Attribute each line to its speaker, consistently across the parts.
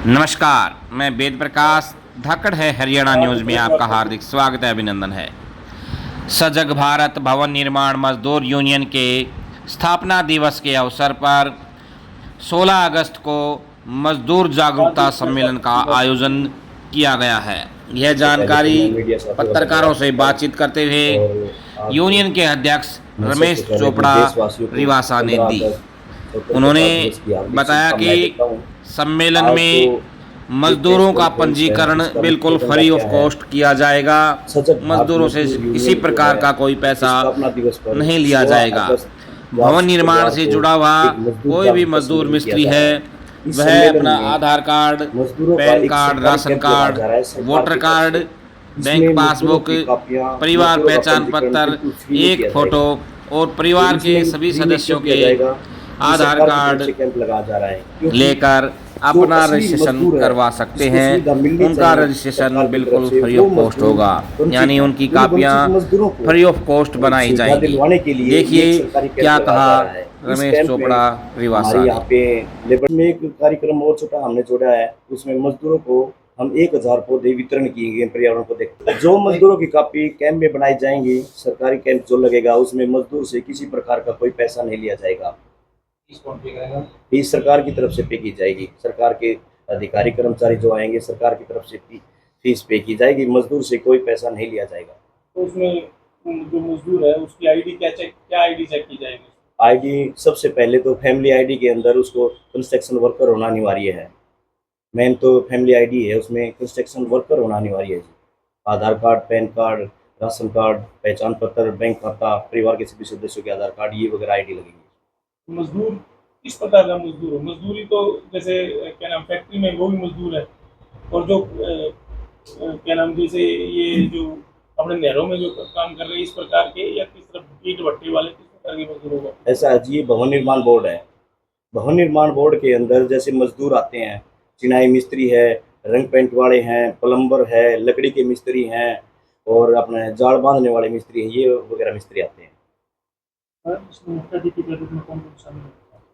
Speaker 1: नमस्कार, मैं वेद प्रकाश। धाकड़ है हरियाणा न्यूज़ में आपका हार्दिक स्वागत है, अभिनंदन है। सजग भारत भवन निर्माण मजदूर यूनियन के स्थापना दिवस के अवसर पर 16 अगस्त को मजदूर जागरूकता सम्मेलन का आयोजन किया गया है। यह जानकारी पत्रकारों से बातचीत करते हुए यूनियन के अध्यक्ष रमेश चोपड़ा रिवासा ने दी। उन्होंने बताया कि सम्मेलन में मजदूरों का पंजीकरण बिल्कुल फ्री ऑफ कॉस्ट किया जाएगा। मजदूरों से किसी प्रकार का कोई पैसा नहीं लिया जाएगा। भवन निर्माण से जुड़ा हुआ कोई भी मजदूर मिस्त्री है, वह अपना Aadhaar card, PAN card, ration card, voter card, bank passbook, परिवार पहचान पत्र, एक फोटो और परिवार के सभी सदस्यों के आधार कार्ड लेकर अपना रजिस्ट्रेशन करवा सकते हैं। उनका रजिस्ट्रेशन बिल्कुल फ्री ऑफ कॉस्ट होगा, यानी उनकी कापियां फ्री ऑफ कॉस्ट बनाई जाएंगी। देखिए क्या कहा रमेश चोपड़ा रिवासा।
Speaker 2: यहाँ पे लेबर में एक कार्यक्रम और छोटा हमने जोड़ा है, उसमें मजदूरों को हम 1000 पौधे वितरण किए गए पर्यावरण को देखते। जो मजदूरों की कापी कैंप में बनाई जाएंगी, सरकारी कैंप जो लगेगा उसमें मजदूर से किसी प्रकार का कोई पैसा नहीं लिया जाएगा। फीस सरकार की तरफ से पे की जाएगी। सरकार के अधिकारी कर्मचारी जो आएंगे, सरकार की तरफ से फीस पे की जाएगी। मजदूर से कोई पैसा नहीं लिया जाएगा।
Speaker 3: तो उसमें जो मजदूर है उसकी आईडी क्या आईडी चेक की जाएगी?
Speaker 2: आईडी सबसे पहले तो फैमिली आईडी के अंदर उसको कंस्ट्रक्शन वर्कर होना अनिवार्य है। मेन तो फैमिली आईडी है, उसमें कंस्ट्रक्शन वर्कर होना अनिवार्य है। Aadhaar card, PAN card, ration card, पहचान पत्र, बैंक खाता, परिवार के सभी सदस्यों के आधार कार्ड, ये वगैरह आईडी लगेगी।
Speaker 3: मजदूर किस प्रकार का मजदूर हो? मजदूरी तो जैसे क्या नाम फैक्ट्री में वो भी मजदूर है, और जो क्या नाम जैसे ये जो अपने नहरों में जो काम कर रहे हैं इस प्रकार के, या किस तरह ईंट भट्टी वाले किस प्रकार के मजदूर होगा?
Speaker 2: ऐसा है जी, ये भवन निर्माण बोर्ड है। भवन निर्माण बोर्ड के अंदर जैसे मजदूर आते हैं, चिनाई मिस्त्री है, रंग पेंट वाले हैं, प्लम्बर है, लकड़ी के मिस्त्री हैं और अपने जाड़ बांधने वाले मिस्त्री हैं, ये वगैरह मिस्त्री आते हैं।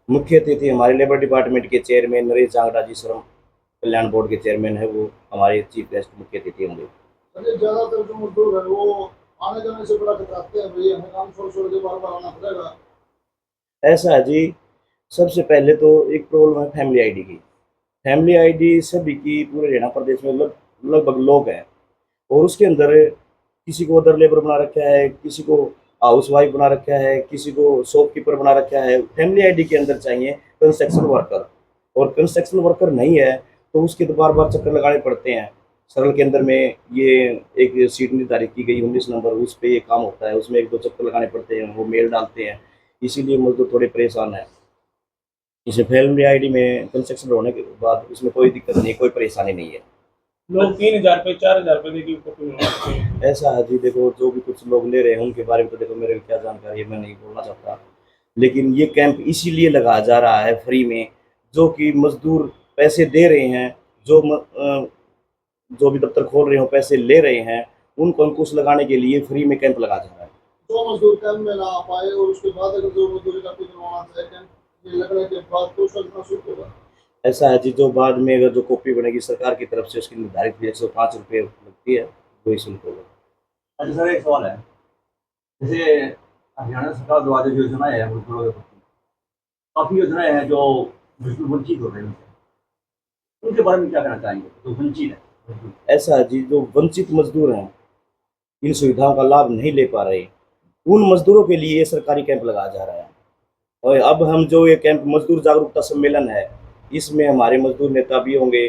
Speaker 2: मुख्य अतिथि हमारे लेबर डिपार्टमेंट के चेयरमैन नरेश जांगड़ा जी, श्रम कल्याण बोर्ड के चेयरमैन है, वो हमारे चीफ गेस्ट मुख्य अतिथि होंगे।
Speaker 4: ज्यादातर जो मजदूर है वो आने जाने से बड़ा कतराते हैं, भाई हमें काम छोड़ के बार बार आना पड़ेगा।
Speaker 2: ऐसा है जी, सबसे पहले तो एक प्रॉब्लम है फैमिली आईडी की। फैमिली आईडी सभी की पूरे हरियाणा प्रदेश में लगभग लोग हैं, और उसके अंदर किसी को अदर लेबर बना रखा है, किसी को हाउस वाइफ बना रखा है, किसी को शॉपकीपर बना रखा है। फैमिली आईडी के अंदर चाहिए कंस्ट्रक्शन वर्कर, और कंस्ट्रक्शन वर्कर नहीं है तो उसके तो बार बार चक्कर लगाने पड़ते हैं। सरल के अंदर में ये एक सीट निर्धारित की गई 19 नंबर, उस पर ये काम होता है, उसमें 1-2 चक्कर लगाने पड़ते हैं, वो मेल डालते हैं, इसीलिए मजदूर थोड़े परेशान है। इसे फैमिली आईडी में कंस्ट्रक्शन होने के बाद उसमें कोई दिक्कत नहीं, कोई परेशानी नहीं है।
Speaker 3: लोग 3000 पे 4000 रुपए देके कॉपी
Speaker 2: ऐसा है जी, देखो जो भी कुछ लोग ले रहे हैं उनके बारे में तो देखो मेरे क्या जानकारी है, मैं नहीं बोलना चाहता, लेकिन ये कैंप इसीलिए लगाया जा रहा है फ्री में, जो कि मजदूर पैसे दे रहे हैं, जो भी दफ्तर खोल रहे हो पैसे ले रहे हैं, उनको अंकुश लगाने के लिए फ्री में कैंप लगाया जा रहा है।
Speaker 4: जो मजदूर कैंप में ना आ पाए और उसके बाद अगर जो मजदूरी का करवाना चाहे कैंप ये लगने के बाद तो उसका कितना शुल्क होगा?
Speaker 2: ऐसा है जी, जो बाद में अगर जो कॉपी बनेगी सरकार की तरफ से उसकी निर्धारित फीस 105 रुपये लगती है, वही शुल्क होगा।
Speaker 5: अच्छा सर, एक सवाल है, जैसे हरियाणा सरकार द्वारा जो योजना है मजदूरों के प्रति, काफ़ी योजनाएं हैं जो मजदूर वंचित हो रहे हैं, उनके बारे में क्या कहना चाहेंगे जो वंचित है?
Speaker 2: ऐसा है जी, जो वंचित मजदूर हैं, इन सुविधाओं का लाभ नहीं ले पा रहे, उन मजदूरों के लिए ये सरकारी कैंप लगाया जा रहा है। और अब हम जो ये कैंप मजदूर जागरूकता सम्मेलन है, इसमें हमारे मजदूर नेता भी होंगे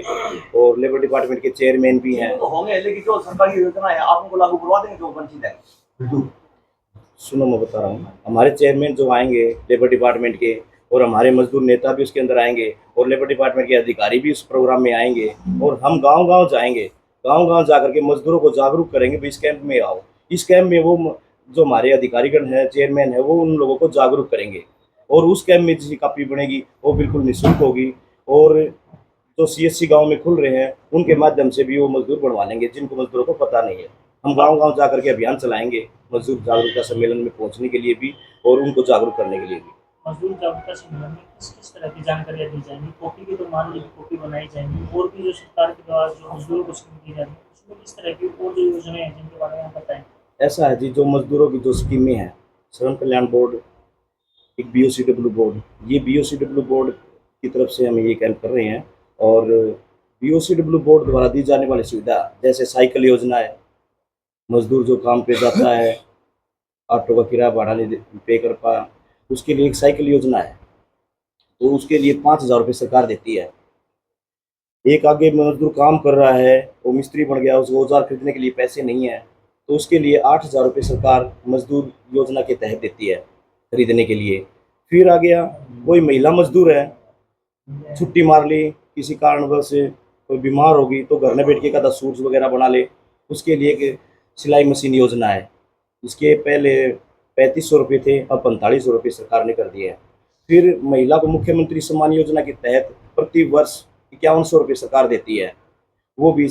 Speaker 2: और लेबर डिपार्टमेंट के चेयरमैन भी हैं।
Speaker 5: तो होंगे, लेकिन जो सरकारी योजना है आप उनको लागू करवा देंगे जो वंचित है?
Speaker 2: सुनो, मैं बता रहा हूँ, हमारे चेयरमैन जो आएंगे लेबर डिपार्टमेंट के, और हमारे मजदूर नेता भी उसके अंदर आएंगे, और लेबर डिपार्टमेंट के अधिकारी भी उस प्रोग्राम में आएंगे, और हम गांव-गांव जाएंगे, गांव-गांव जाकर के मजदूरों को जागरूक करेंगे भी इस कैंप में आओ। इस कैंप में वो जो हमारे अधिकारीगण हैं, चेयरमैन है, वो उन लोगों को जागरूक करेंगे, और उस कैंप में जिसकी कापी बनेगी वो बिल्कुल निःशुल्क होगी, और जो CSC गांव में खुल रहे हैं उनके माध्यम से भी वो मजदूर बनवा लेंगे जिनको मजदूरों को पता नहीं है। हम गांव-गांव जाकर के अभियान चलाएंगे मजदूर जागरूकता सम्मेलन में पहुंचने के लिए भी और उनको जागरूक करने के लिए भी।
Speaker 6: मजदूर जागरूकता सम्मेलन में किस किस तरह की जानकारियाँ दी जाएंगी? कॉपी की तो मान लीजिए कॉपी बनाई जाएंगी, और भी जो सरकार के द्वारा जो मजदूरों को स्कीम दी जाती है उसमें किस तरह की और जो योजनाएं हैं जिनके बारे में आप बताएं?
Speaker 2: ऐसा है जी, जो मजदूरों की जो स्कीमें हैं, श्रम कल्याण बोर्ड, एक BOCW बोर्ड, ये BOCW बोर्ड की तरफ से हम ये कैंप कर रहे हैं। और BOCW बोर्ड द्वारा दी जाने वाली सुविधा जैसे साइकिल योजना है, मजदूर जो काम पे जाता है, ऑटो का किराया भाड़ा नहीं पे कर पा, उसके लिए एक साइकिल योजना है, तो उसके लिए 5,000 रुपये सरकार देती है। एक आगे मजदूर काम कर रहा है, वो मिस्त्री बन गया, उसको औजार खरीदने के लिए पैसे नहीं है, तो उसके लिए 8,000 रुपये सरकार मजदूर योजना के तहत देती है खरीदने के लिए। फिर आ गया, कोई महिला मजदूर है, छुट्टी मार ली, किसी कारणवश कोई बीमार होगी तो घर में बैठ के कदा सूट्स वगैरह बना ले, उसके लिए एक सिलाई मशीन योजना है। इसके पहले 3500 रुपये थे, अब 4500 रुपये सरकार ने कर दिए हैं। फिर महिला को मुख्यमंत्री सम्मान योजना के तहत प्रति वर्ष 5100 रुपये सरकार देती है, वो भी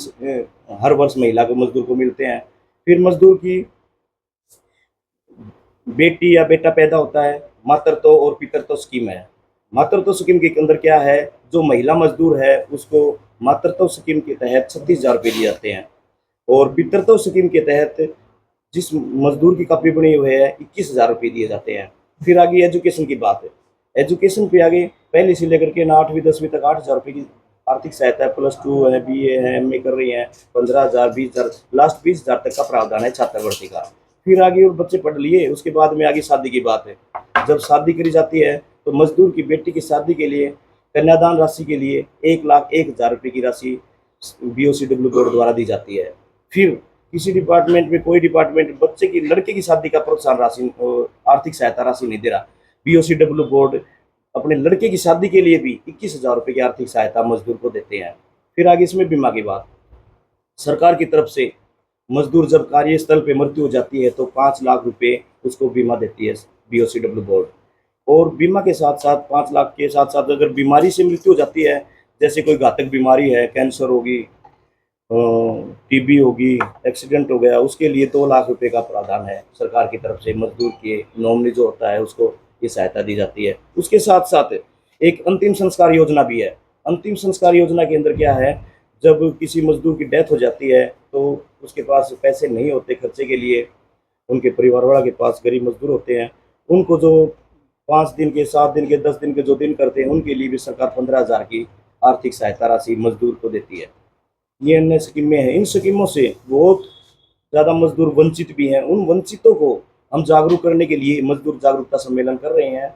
Speaker 2: हर वर्ष महिला को मजदूर को मिलते हैं। फिर मजदूर की बेटी या बेटा पैदा होता है, मातृत्व और पितृत्व स्कीम है। मातृत्व स्कीम के अंदर क्या है, जो महिला मजदूर है उसको मातृत्व स्कीम के तहत 36,000 रुपये दिए जाते हैं, और पितृत्व स्कीम के तहत जिस मजदूर की कॉपी बनी हुई है 21,000 रुपये दिए जाते हैं। फिर आगे एजुकेशन की बात है, एजुकेशन पे आगे पहले से लेकर के 8वीं 10वीं तक 8,000 रुपये की आर्थिक सहायता है, +2 है, BA है, MA कर रही हैं, 15,000 20,000 लास्ट 20,000 तक का प्रावधान है छात्रवृत्ति का। फिर आगे और बच्चे पढ़ लिए, उसके बाद में आगे शादी की बात है। जब शादी करी जाती है तो मजदूर की बेटी की शादी के लिए कन्यादान राशि के लिए 1,01,000 रुपये की राशि BOCW बोर्ड द्वारा दी जाती है। फिर किसी डिपार्टमेंट में, कोई डिपार्टमेंट बच्चे की लड़के की शादी का प्रोत्साहन राशि आर्थिक सहायता राशि नहीं दे रहा, BOCW बोर्ड अपने लड़के की शादी के लिए भी 21,000 रुपये की आर्थिक सहायता मजदूर को देते हैं। फिर आगे इसमें बीमा की बात, सरकार की तरफ से मजदूर जब कार्यस्थल पे मृत्यु हो जाती है तो 5 लाख रुपए उसको बीमा देती है BOCW बोर्ड। और बीमा के साथ साथ 5 लाख के साथ साथ अगर बीमारी से मृत्यु हो जाती है, जैसे कोई घातक बीमारी है, कैंसर होगी, TB होगी, एक्सीडेंट हो गया, उसके लिए 2 लाख रुपए का प्रावधान है सरकार की तरफ से। मजदूर के नॉमिनी जो होता है उसको ये सहायता दी जाती है। उसके साथ साथ एक अंतिम संस्कार योजना भी है। अंतिम संस्कार योजना के अंदर क्या है, जब किसी मजदूर की डेथ हो जाती है तो उसके पास पैसे नहीं होते खर्चे के लिए, उनके परिवार वाला के पास, गरीब मजदूर होते हैं, उनको जो 5 दिन के, 7 दिन के, 10 दिन के जो दिन करते हैं उनके लिए भी सरकार 15,000 की आर्थिक सहायता राशि मजदूर को देती है। ये अन्य स्कीमें हैं। इन स्कीमों से बहुत ज़्यादा मजदूर वंचित भी हैं। उन वंचितों को हम जागरूक करने के लिए मजदूर जागरूकता सम्मेलन कर रहे हैं।